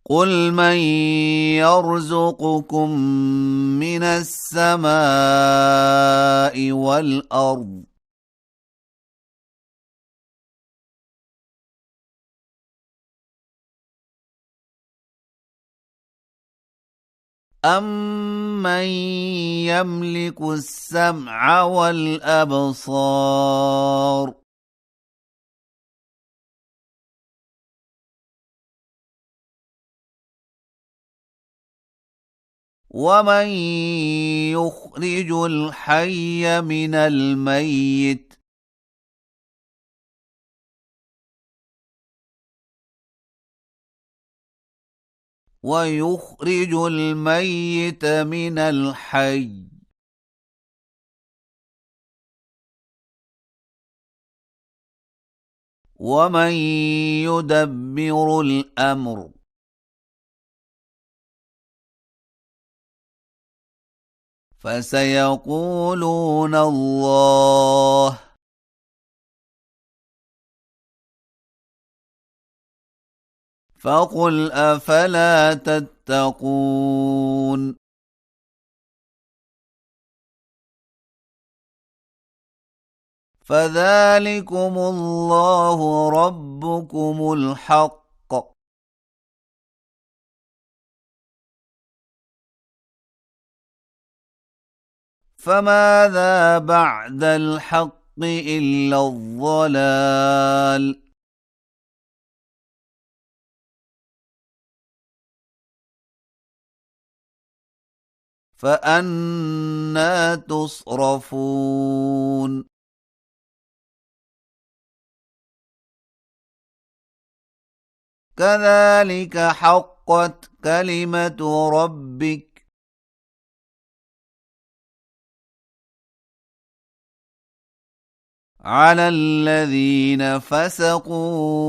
قل من يرزقكم من السماء والأرض أَمَّن يَمْلِكُ السَّمْعَ وَالْأَبْصَارَ وَمَن يُخْرِجُ الْحَيَّ مِنَ الْمَيِّتِ وَيُخْرِجُ الْمَيِّتَ مِنَ الْحَيِّ وَمَن يُدَبِّرُ الْأَمْرَ فَسَيَقُولُونَ اللَّهُ فَقُلْ أَفَلَا تَتَّقُونَ فَذَلِكُمُ اللَّهُ رَبُّكُمُ الْحَقُّ فَمَاذَا بَعْدَ الْحَقِّ إِلَّا الضَّلَالُ فَأَنَّىٰ تُصْرَفُونَ كَذَٰلِكَ حَقَّتْ كَلِمَةُ رَبِّكَ عَلَى الَّذِينَ فَسَقُوا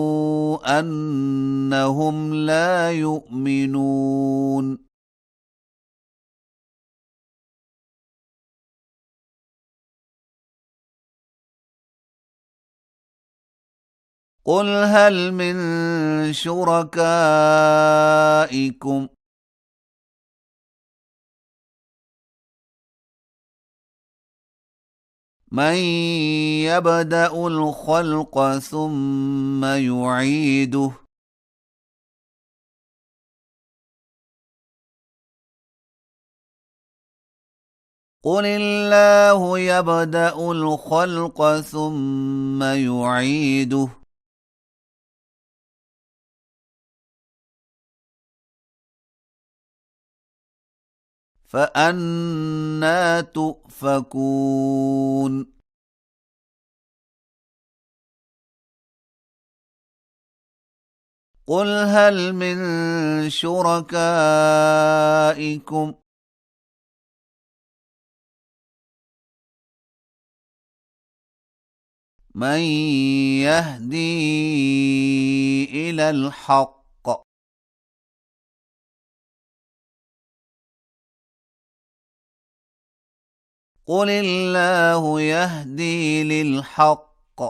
أَنَّهُمْ لَا يُؤْمِنُونَ قُلْ هَلْ مِن شُرَكَائِكُم مَّن يَبْدَأُ الْخَلْقَ ثُمَّ يُعِيدُهُ قُلِ اللَّهُ يَبْدَأُ الْخَلْقَ ثُمَّ يُعِيدُهُ فَأَنَّىٰ تُؤْفَكُونَ قُلْ هَلْ مِن شُرَكَائِكُم مَّن يَهْدِي إِلَى الْحَقِّ قُلِ اللَّهُ يَهْدِي لِلْحَقِّ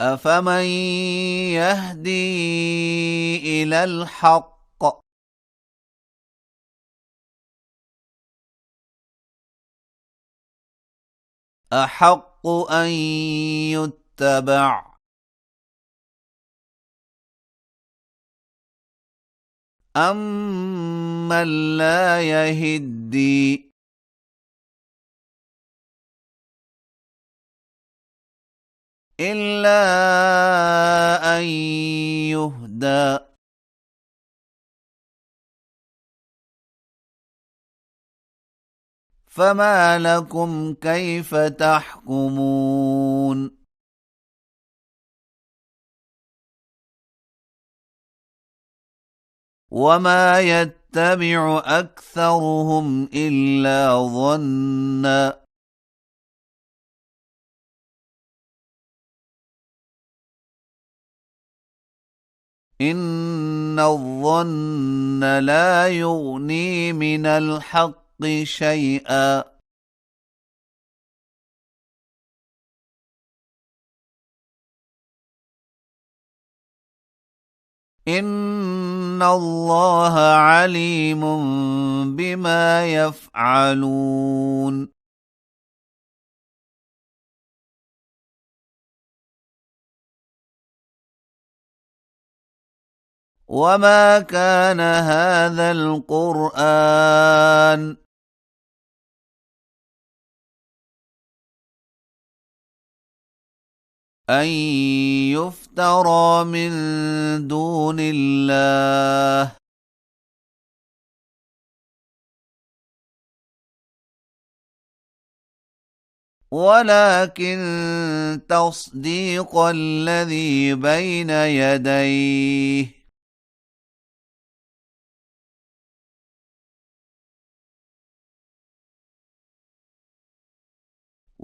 أَفَمَن يَهْدِي إِلَى الْحَقِّ أَحَقُّ أَن يُتَّبَعَ أَمَّن لَّا يَهِدِّي إِلَّا أَن يُهْدَىٰ فَمَا لَكُمْ كَيْفَ تَحْكُمُونَ وَمَا يَتَّبِعُ أَكْثَرُهُمْ إِلَّا ظَنًّا إِنَّ الظَّنَّ لَا يُغْنِي مِنَ الْحَقِّ شَيْئًا إن الله عليم بما يفعلون. وما كان هذا القرآن أن يفترى من دون الله ولكن تصديق الذي بين يديه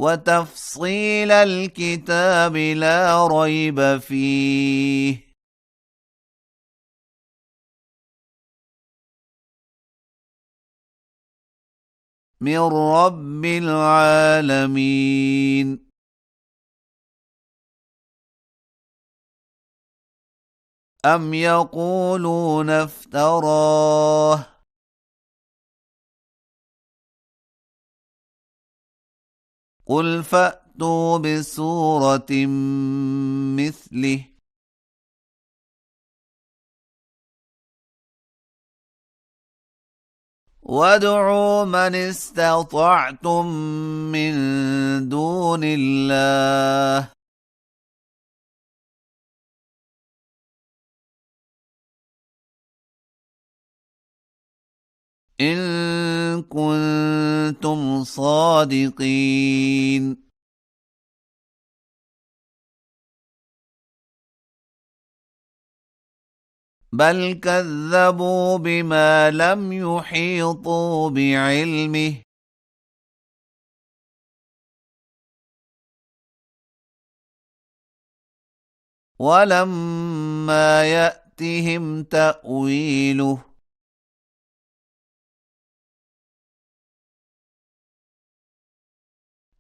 وتفصيل الكتاب لا ريب فيه من رب العالمين. أم يقولون افتراه قل فأتوا بسورة مثله وادعوا من استطعتم من دون الله إن كنتم صادقين. بل كذبوا بما لم يحيطوا بعلمه ولما يأتهم تأويله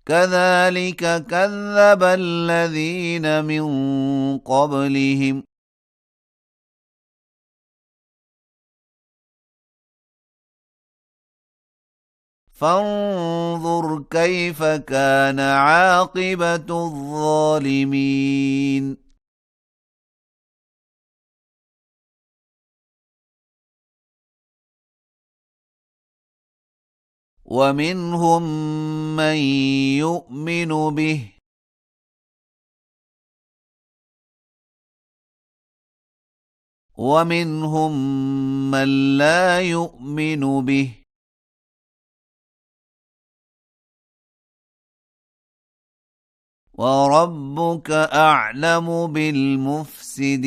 كذلك كذب الذين من قبلهم فانظر كيف كان عاقبة الظالمين. ومنهم من يؤمن به ومنهم من لا يؤمن به وربك أعلم بالمفسدين.